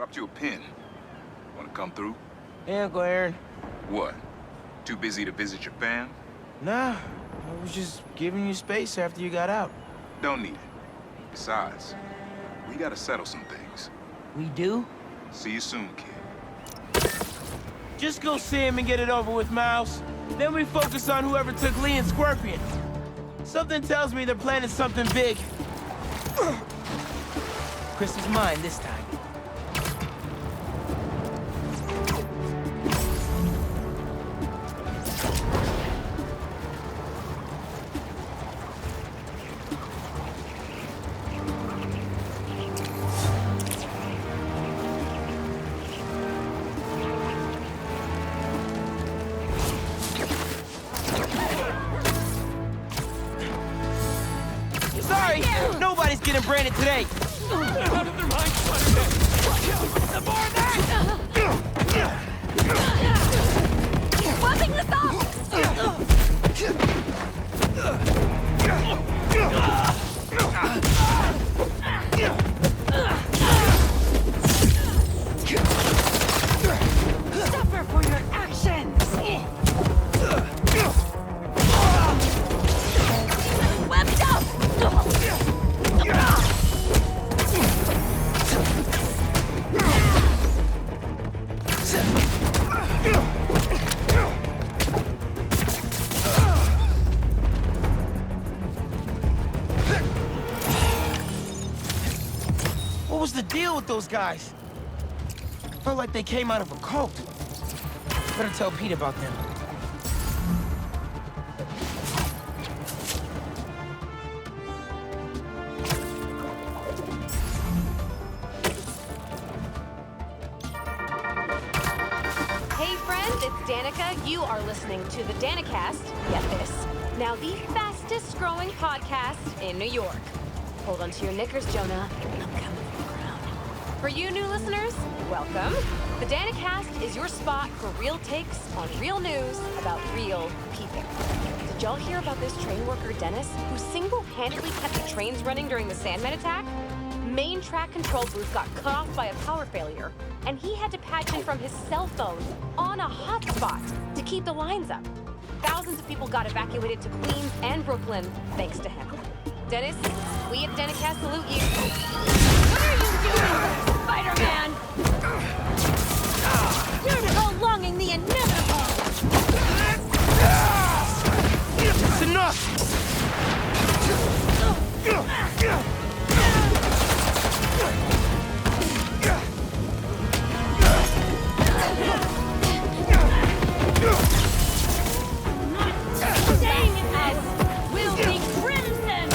Dropped you a pin. Wanna come through? Hey, Uncle Aaron. What? Too busy to visit your fam? Nah, I was just giving you space after you got out. Don't need it. Besides, we gotta settle some things. We do? See you soon, kid. Just go see him and get it over with, Miles. Then we focus on whoever took Lee and Scorpion. Something tells me they're planning something big. Chris is mine this time. Nobody's getting branded today. Out of their minds, Spider-Man! More of that! Bumping this off! Suffer for your actions! Webbed up! What was the deal with those guys? Felt like they came out of a cult. Better tell Pete about them. Hey friends, it's Danica. You are listening to the Danicast. Get this. Now the fastest growing podcast in New York. Hold on to your knickers, Jonah. I'm coming for the crown. For you new listeners, welcome. The Danicast is your spot for real takes on real news about real people. Did y'all hear about this train worker, Dennis, who single-handedly kept the trains running during the Sandman attack? Main track control booth got cut off by a power failure, and he had to patch in from his cell phone on a hotspot to keep the lines up. Thousands of people got evacuated to Queens and Brooklyn thanks to him. Dennis, we at Danicast salute you. What are you doing, Spider-Man? You're prolonging the inevitable! It's enough! Staying in this will be crimson!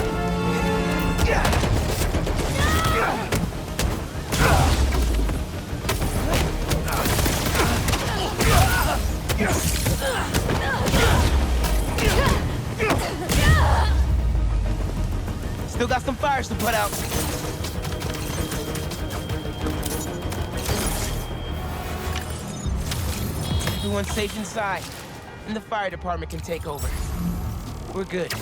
Still got some fires to put out. Everyone's safe inside, and the fire department can take over. We're good.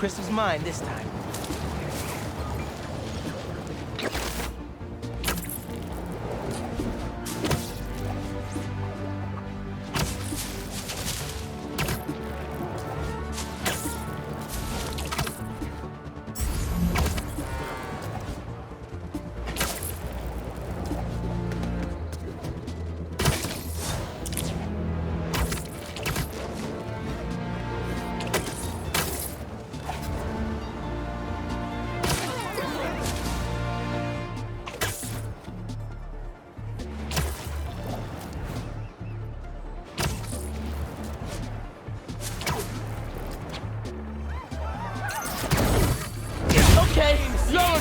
Chris is mine this time.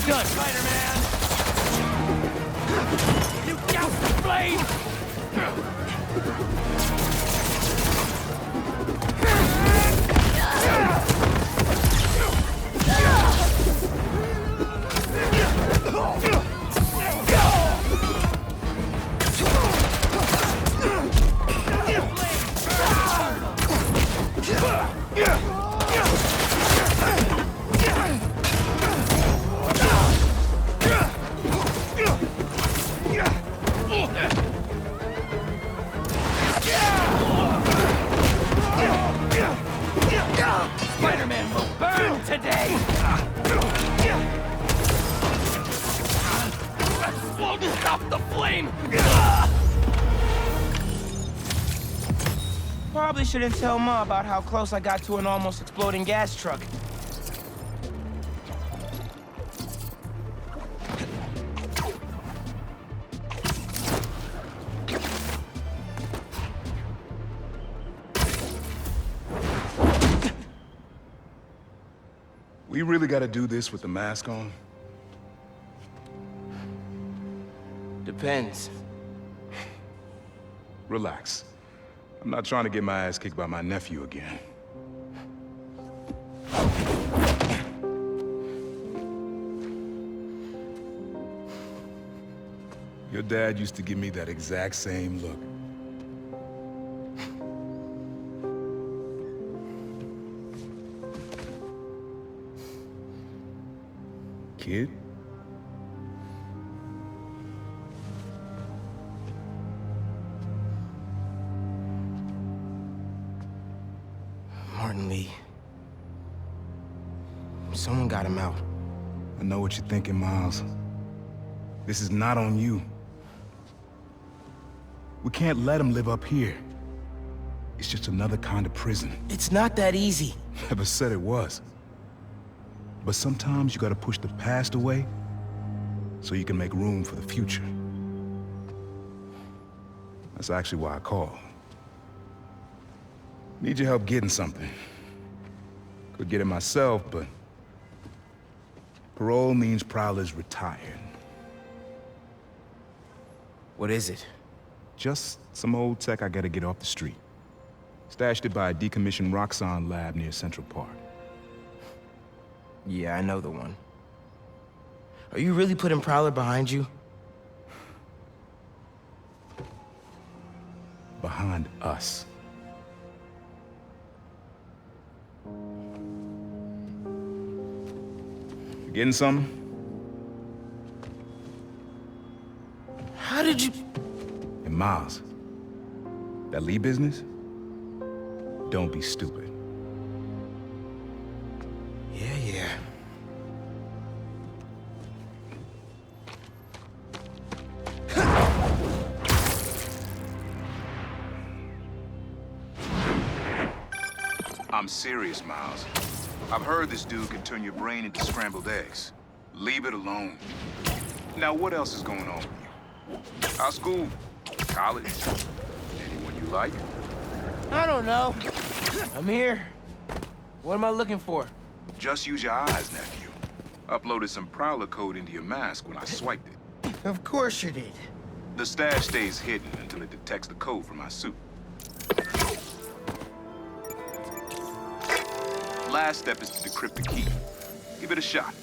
Done. Spider-Man! You douse the flame! Spider-Man will burn today! Won't stop the flame! Probably shouldn't tell Ma about how close I got to an almost exploding gas truck. We really gotta do this with the mask on? Depends. Relax. I'm not trying to get my ass kicked by my nephew again. Your dad used to give me that exact same look. Kid? Martin Lee. Someone got him out. I know what you're thinking, Miles. This is not on you. We can't let him live up here. It's just another kind of prison. It's not that easy. Never said it was. But sometimes you gotta push the past away so you can make room for the future. That's actually why I called. Need your help getting something. Could get it myself, but parole means Prowler's retired. What is it? Just some old tech I gotta get off the street. Stashed it by a decommissioned Roxxon lab near Central Park. Yeah, I know the one. Are you really putting Prowler behind you? Behind us. You getting something? How did you... And Miles, that Lee business? Don't be stupid. Yeah. I'm serious, Miles. I've heard this dude can turn your brain into scrambled eggs. Leave it alone. Now, what else is going on with you? How's school? College? Anyone you like? I don't know. I'm here. What am I looking for? Just use your eyes, nephew. Uploaded some Prowler code into your mask when I swiped it. Of course you did. The stash stays hidden until it detects the code from my suit. Last step is to decrypt the key. Give it a shot.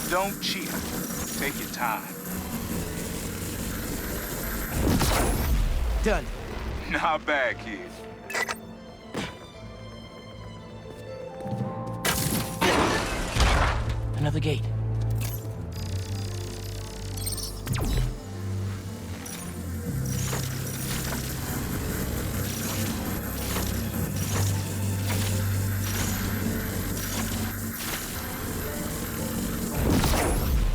Don't cheat. Take your time. Done. Not bad, kid. Another gate.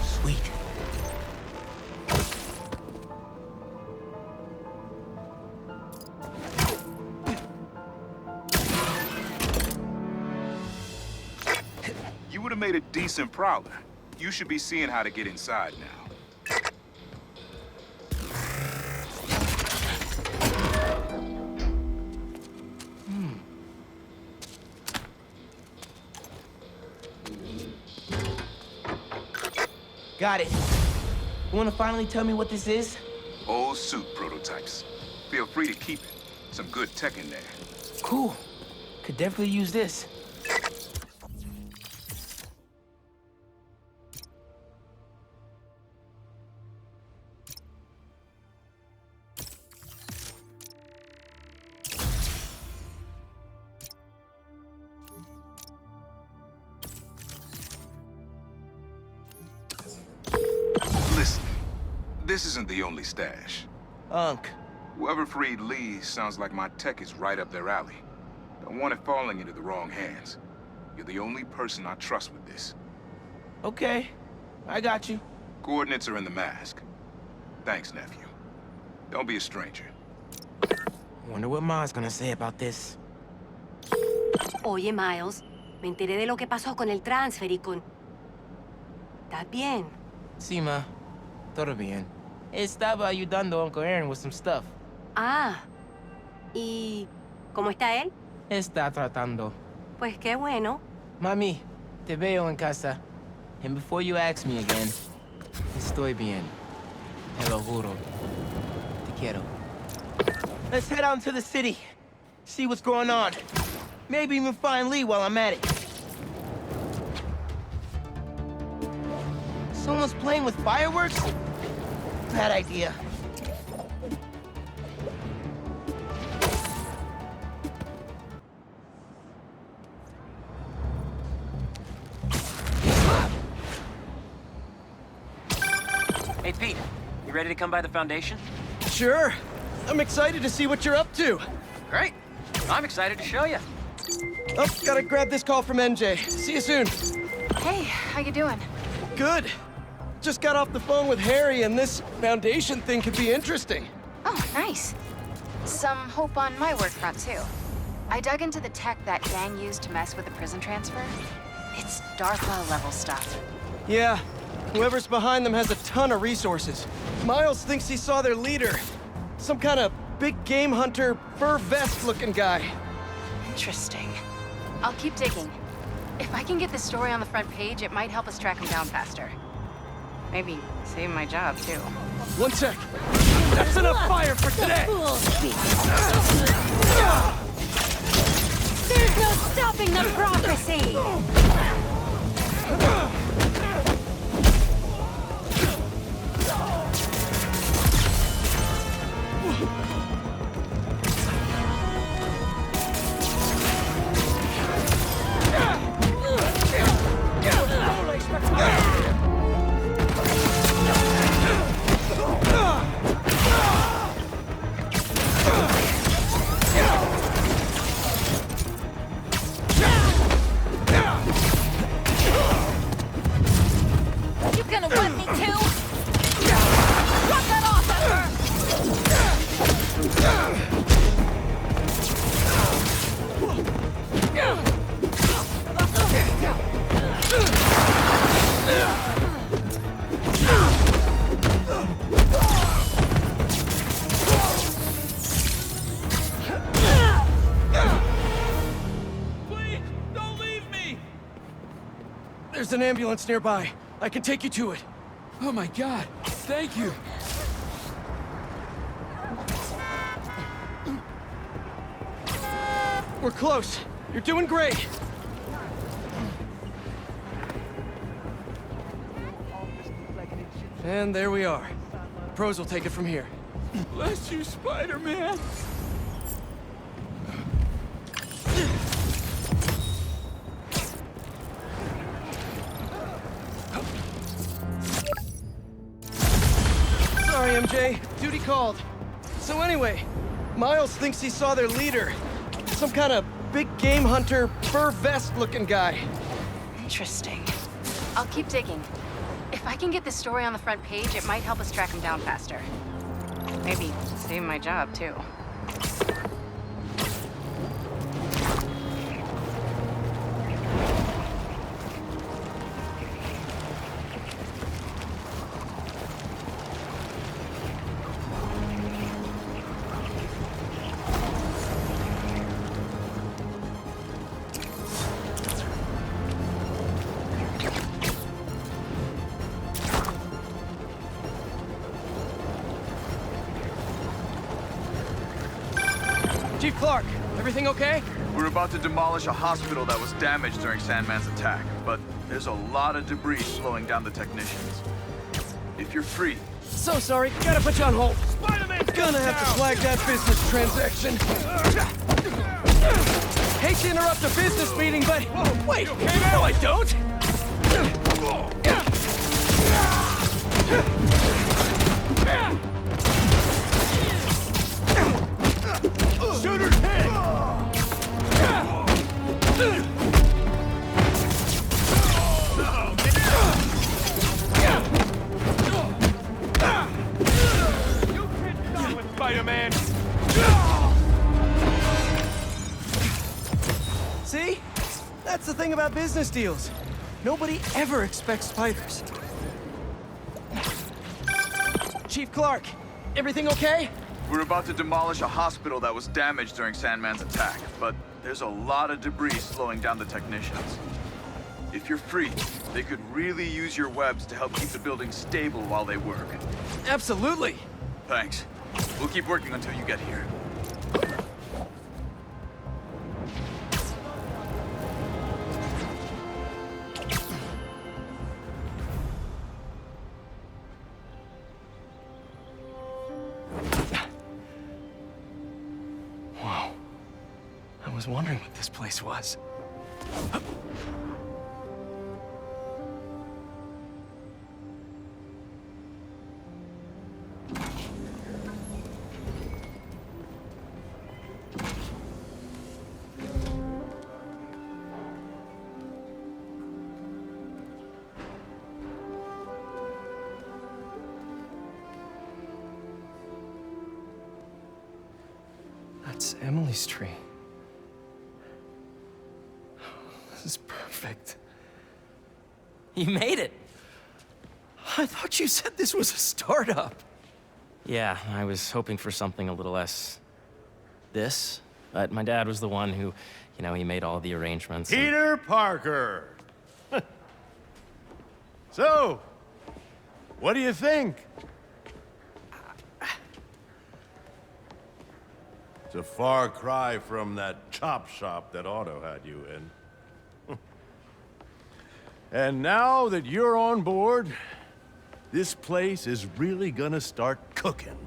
Sweet. You would have made a decent Prowler. You should be seeing how to get inside now. Got it. You wanna finally tell me what this is? Old suit prototypes. Feel free to keep it. Some good tech in there. Cool. Could definitely use this. Listen, this isn't the only stash. Unc. Whoever freed Lee sounds like my tech is right up their alley. Don't want it falling into the wrong hands. You're the only person I trust with this. Okay. I got you. Coordinates are in the mask. Thanks, nephew. Don't be a stranger. Wonder what Ma's gonna say about this. Oye, Miles, me enteré de lo que pasó con el transfer y con... ¿Estás bien? Sí, Ma. Todo bien. Estaba ayudando a Uncle Aaron with some stuff. Ah, ¿y cómo está él? Está tratando. Pues qué bueno. Mami, te veo en casa. And before you ask me again, estoy bien. Te lo juro. Te quiero. Let's head out into the city. See what's going on. Maybe even find Lee while I'm at it. Someone's playing with fireworks? Bad idea. Hey, Pete, you ready to come by the Foundation? Sure. I'm excited to see what you're up to. Great. I'm excited to show you. Oh, gotta grab this call from MJ. See you soon. Hey, how you doing? Good. Just got off the phone with Harry, and this Foundation thing could be interesting. Oh, nice. Some hope on my work front, too. I dug into the tech that gang used to mess with the prison transfer. It's DARPA-level stuff. Yeah, whoever's behind them has a ton of resources. Miles thinks he saw their leader. Some kind of big game hunter, fur vest-looking guy. Interesting. I'll keep digging. If I can get this story on the front page, it might help us track him down faster. Maybe save my job, too. One sec. That's enough fire for today! There's no stopping the prophecy! You gonna want me to? Drop that off at her! Please, don't leave me! There's an ambulance nearby. I can take you to it. Oh my god, thank you. We're close. You're doing great. And there we are. Pros will take it from here. Bless you, Spider-Man. Sorry, MJ. Duty called. So anyway, Miles thinks he saw their leader. Some kind of big game hunter, fur vest-looking guy. Interesting. I'll keep digging. If I can get this story on the front page, it might help us track him down faster. Maybe save my job, too. Clark, everything okay? We're about to demolish a hospital that was damaged during Sandman's attack, but there's a lot of debris slowing down the technicians. If you're free, So sorry, gotta put you on hold. Spider-Man's Gonna have to flag that business transaction. Hate to interrupt a business meeting, but... Wait, no I don't! Shooter's hit! Spider-Man! See? That's the thing about business deals. Nobody ever expects spiders. Chief Clark, everything okay? we're about to demolish a hospital that was damaged during Sandman's attack, but there's a lot of debris slowing down the technicians. If you're free, they could really use your webs to help keep the building stable while they work. Absolutely. Thanks. We'll keep working until you get here. Wow. I was wondering what this place was. That's Emily's tree. This is perfect. You made it! I thought you said this was a startup. Yeah, I was hoping for something a little less... this. But my dad was the one who, you know, he made all the arrangements. and- Peter Parker. So, what do you think? It's a far cry from that chop shop that Otto had you in. And now that you're on board, this place is really gonna start cooking.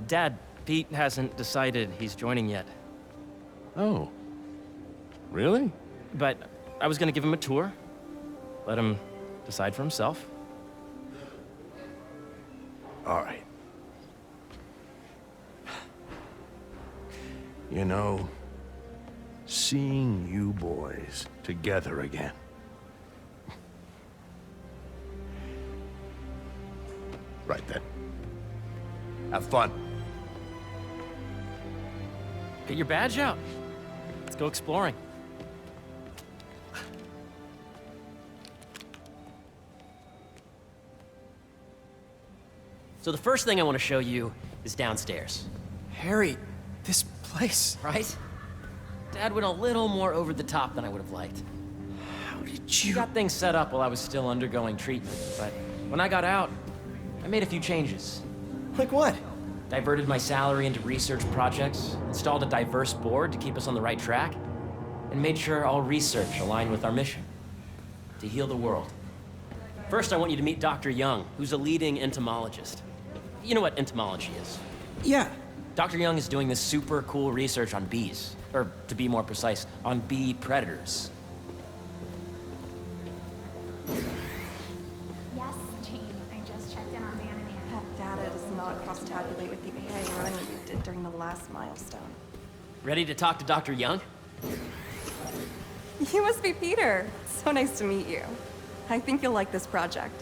Dad, Pete hasn't decided he's joining yet. Oh. Really? But I was gonna give him a tour. Let him decide for himself. All right. You know, seeing you boys together again. Right then. Have fun. Get your badge out. Let's go exploring. So the first thing I want to show you is downstairs, Harry, this place. right? Dad went a little more over the top than I would have liked. How did You you... got things set up while I was still undergoing treatment, but when I got out, I made a few changes. Like what? Diverted my salary into research projects, installed a diverse board to keep us on the right track, and made sure all research aligned with our mission, to heal the world. First, I want you to meet Dr. Young, who's a leading entomologist. You know what entomology is? Yeah. Dr. Young is doing this super cool research on bees, or to be more precise, on bee predators. Yes, Jean. I just checked in on Dan and Anna. That data does not cross-tabulate with the AI running you did during the last milestone. Ready to talk to Dr. Young? You must be Peter. So nice to meet you. I think you'll like this project.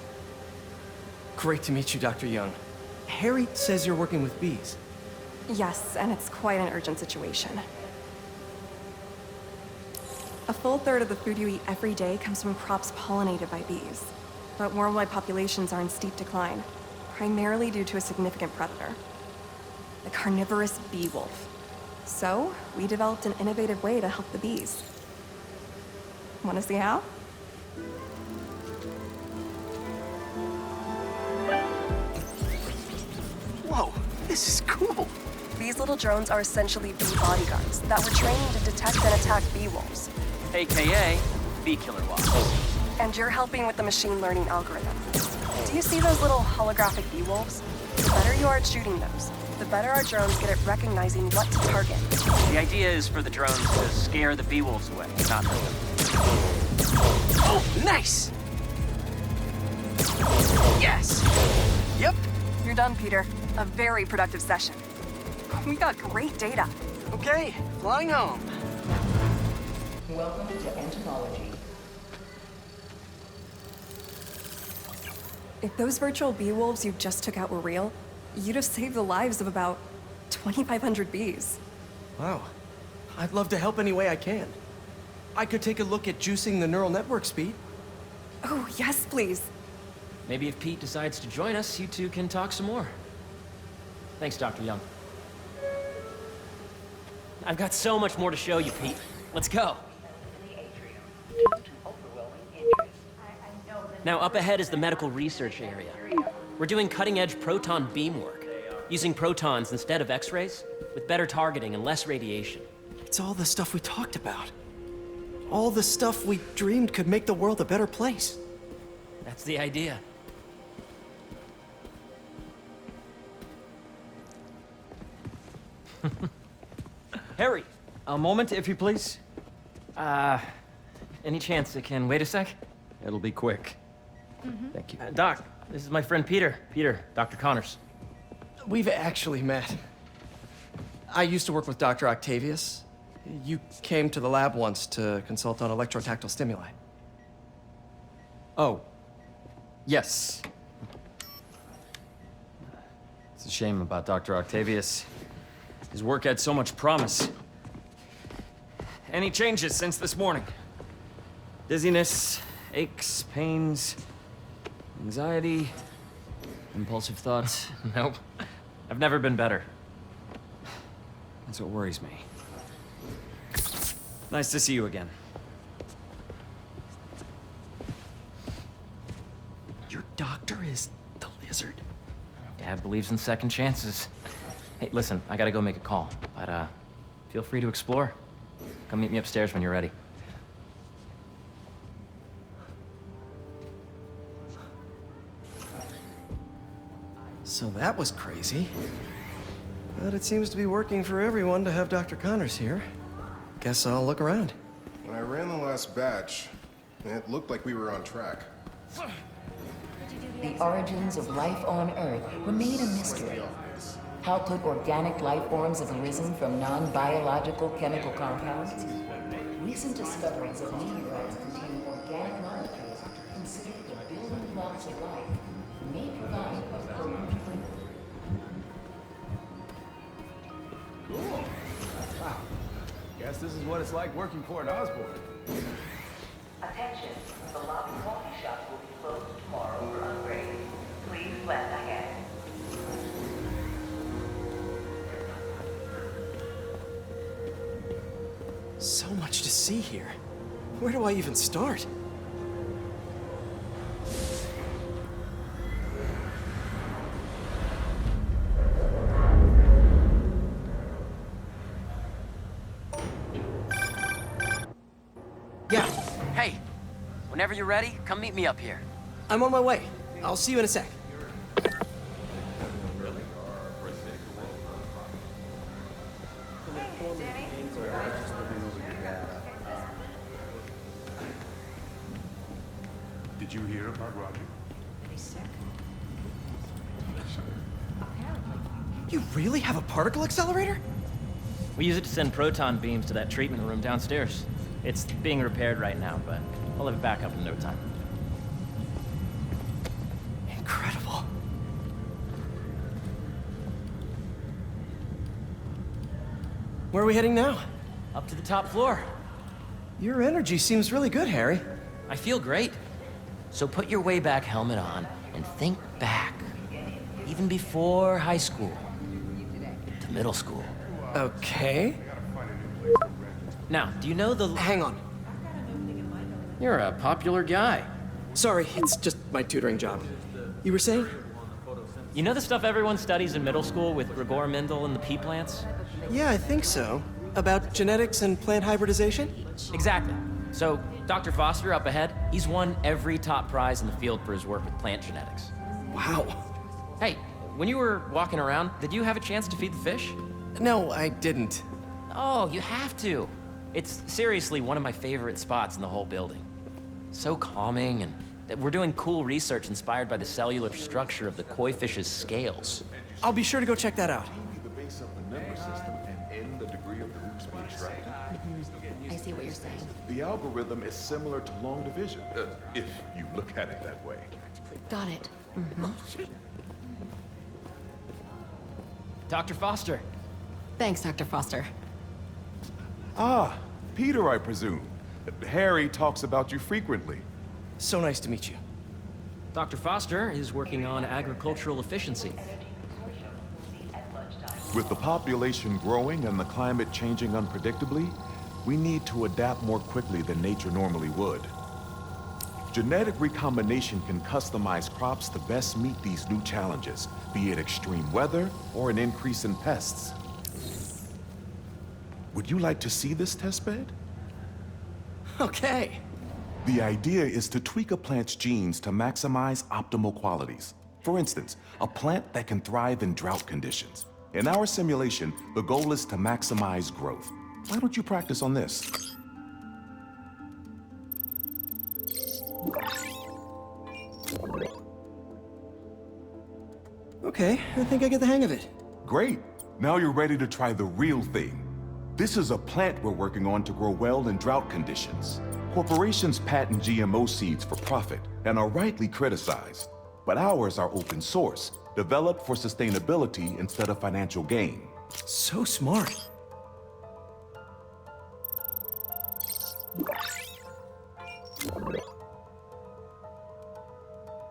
Great to meet you, Dr. Young. Harry says you're working with bees. Yes, and it's quite an urgent situation. A full third of the food you eat every day comes from crops pollinated by bees. But worldwide populations are in steep decline, primarily due to a significant predator, the carnivorous bee wolf. So, we developed an innovative way to help the bees. Want to see how? This is cool. These little drones are essentially bee bodyguards that were trained to detect and attack bee wolves. AKA bee killer wasps. And you're helping with the machine learning algorithm. Do you see those little holographic bee wolves? The better you are at shooting those, the better our drones get at recognizing what to target. The idea is for the drones to scare the bee wolves away, not hurt them. Oh, nice! Yes! Yep. You're done, Peter. A very productive session. We got great data. Okay, flying home. Welcome to entomology. If those virtual bee wolves you just took out were real, you'd have saved the lives of about 2,500 bees. Wow. I'd love to help any way I can. I could take a look at juicing the neural network speed. Oh, yes, please. Maybe if Pete decides to join us, you two can talk some more. Thanks, Dr. Young. I've got so much more to show you, Pete. Let's go. Now, up ahead is the medical research area. We're doing cutting-edge proton beam work, using protons instead of X-rays, with better targeting and less radiation. It's all the stuff we talked about. All the stuff we dreamed could make the world a better place. That's the idea. Harry, a moment, if you please. Any chance it can wait a sec? It'll be quick. Thank you. Doc, this is my friend Peter. Peter, Dr. Connors. We've actually met. I used to work with Dr. Octavius. You came to the lab once to consult on electrotactile stimuli. Oh. Yes. It's a shame about Dr. Octavius. His work had so much promise. Any changes since this morning? Dizziness, aches, pains, anxiety, impulsive thoughts? Nope. I've never been better. That's what worries me. Nice to see you again. Your doctor is the lizard. Dad believes in second chances. Hey, listen, I gotta go make a call, but feel free to explore. Come meet me upstairs when you're ready. So that was crazy. But it seems to be working for everyone to have Dr. Connors here. Guess I'll look around. When I ran the last batch, it looked like we were on track. The origins of life on Earth remain a mystery. How could organic life forms have arisen from non-biological chemical compounds? Recent discoveries of meteorites containing organic molecules considered the building blocks of life may provide a potent clue. Cool. Wow. Guess this is what it's like working for an Osborn. Attention, the lobby coffee shop will be closed tomorrow for upgrade. Please plan ahead. So much to see here. Where do I even start? Yeah. Hey, whenever you're ready, come meet me up here. I'm on my way. I'll see you in a sec. Did you hear about Roger? You really have a particle accelerator? We use it to send proton beams to that treatment room downstairs. It's being repaired right now, but I'll have it back up in no time. Incredible. Where are we heading now? Up to the top floor. Your energy seems really good, Harry. I feel great. So put your way back helmet on and think back. Even before high school. To middle school. Okay. Now, do you know the... Hang on. You're a popular guy. Sorry, it's just my tutoring job. You were saying? You know the stuff everyone studies in middle school with Gregor Mendel and the pea plants? Yeah, I think so. About genetics and plant hybridization? Exactly. So, Dr. Foster up ahead, he's won every top prize in the field for his work with plant genetics. Wow. Hey, when you were walking around, did you have a chance to feed the fish? No, I didn't. Oh, you have to. It's seriously one of my favorite spots in the whole building. So calming, and we're doing cool research inspired by the cellular structure of the koi fish's scales. I'll be sure to go check that out. The base of the number system and end the degree of the roots being extracted. I see what you're saying. The algorithm is similar to long division, if you look at it that way. Got it. Dr. Foster. Thanks, Dr. Foster. Ah, Peter, I presume. Harry talks about you frequently. So nice to meet you. Dr. Foster is working on agricultural efficiency. With the population growing and the climate changing unpredictably, we need to adapt more quickly than nature normally would. Genetic recombination can customize crops to best meet these new challenges, be it extreme weather or an increase in pests. Would you like to see this testbed? Okay. The idea is to tweak a plant's genes to maximize optimal qualities. For instance, a plant that can thrive in drought conditions. In our simulation, the goal is to maximize growth. Why don't you practice on this? Okay, I think I get the hang of it. Great. Now you're ready to try the real thing. This is a plant we're working on to grow well in drought conditions. Corporations patent GMO seeds for profit and are rightly criticized. But ours are open source, developed for sustainability instead of financial gain. So smart.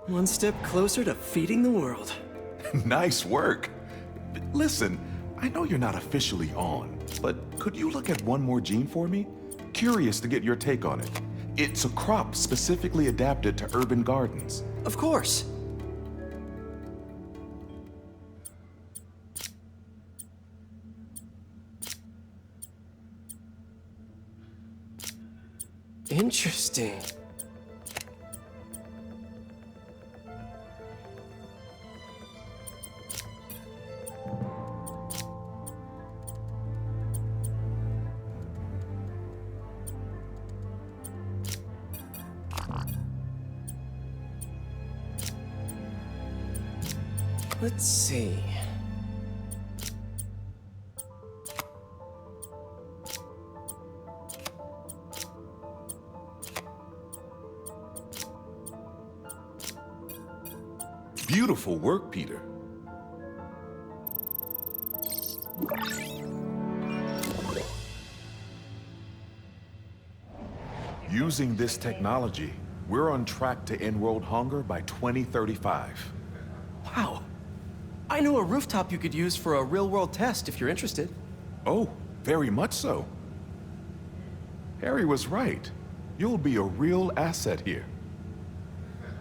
One step closer to feeding the world. Nice work. Listen, I know you're not officially on, but could you look at one more gene for me? Curious to get your take on it. It's a crop specifically adapted to urban gardens. Of course. Interesting. Let's see. Beautiful work, Peter. Using this technology, we're on track to end world hunger by 2035. Wow. I know a rooftop you could use for a real-world test if you're interested. Oh, very much so. Harry was right. You'll be a real asset here.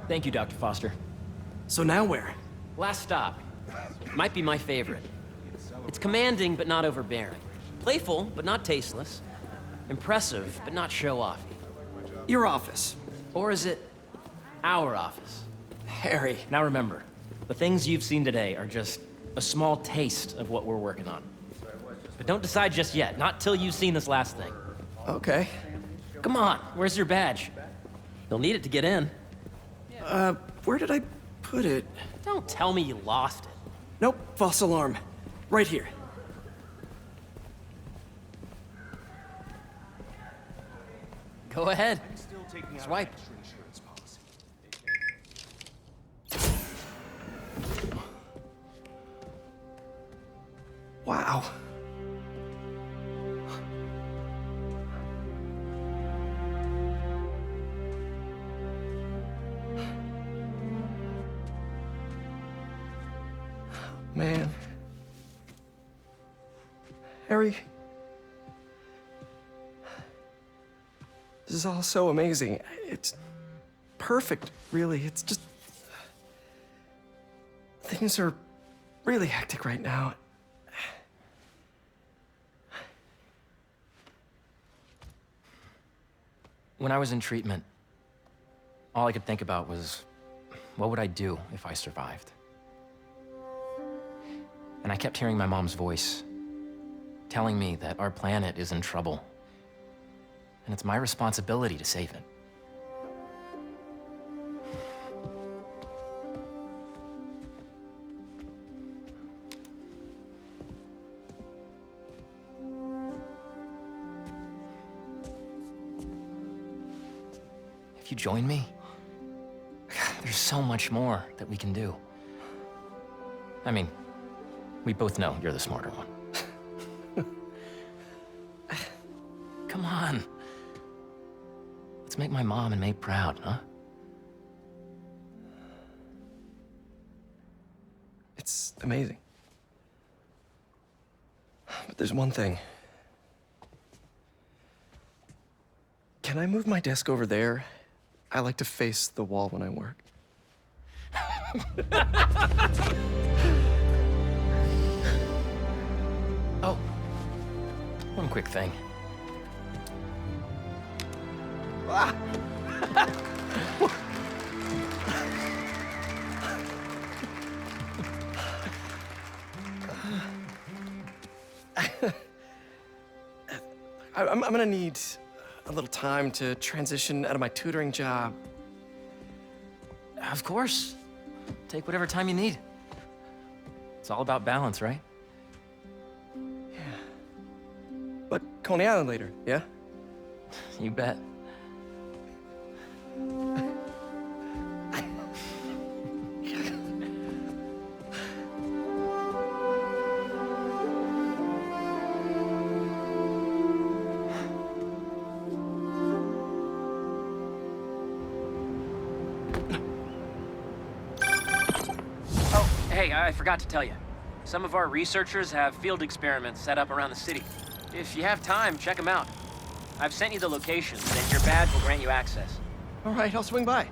Thank you, Dr. Foster. So now where? Last stop. Might be my favorite. It's commanding, but not overbearing. Playful, but not tasteless. Impressive, but not show-offy. Your office. Or is it our office? Harry. Now remember, the things you've seen today are just a small taste of what we're working on. But don't decide just yet, not till you've seen this last thing. Okay. Come on, where's your badge? You'll need it to get in. Where did I put it? Don't tell me you lost it. Nope, false alarm. Right here. Go ahead. Swipe. Wow. Man. Harry. This is all so amazing. It's perfect, really. It's just... Things are really hectic right now. When I was in treatment, all I could think about was, what would I do if I survived? And I kept hearing my mom's voice, telling me that our planet is in trouble, and it's my responsibility to save it. If you join me, there's so much more that we can do. I mean, we both know you're the smarter one. Come on. Let's make my mom and May proud, huh? It's amazing. But there's one thing. Can I move my desk over there? I like to face the wall when I work. Oh, one quick thing. Ah! I'm gonna need a little time to transition out of my tutoring job. Of course. Take whatever time you need. It's all about balance, right? Yeah. But Coney Island later, yeah? You bet. Hey, I forgot to tell you. Some of our researchers have field experiments set up around the city. If you have time, check them out. I've sent you the locations, and your badge will grant you access. All right, I'll swing by.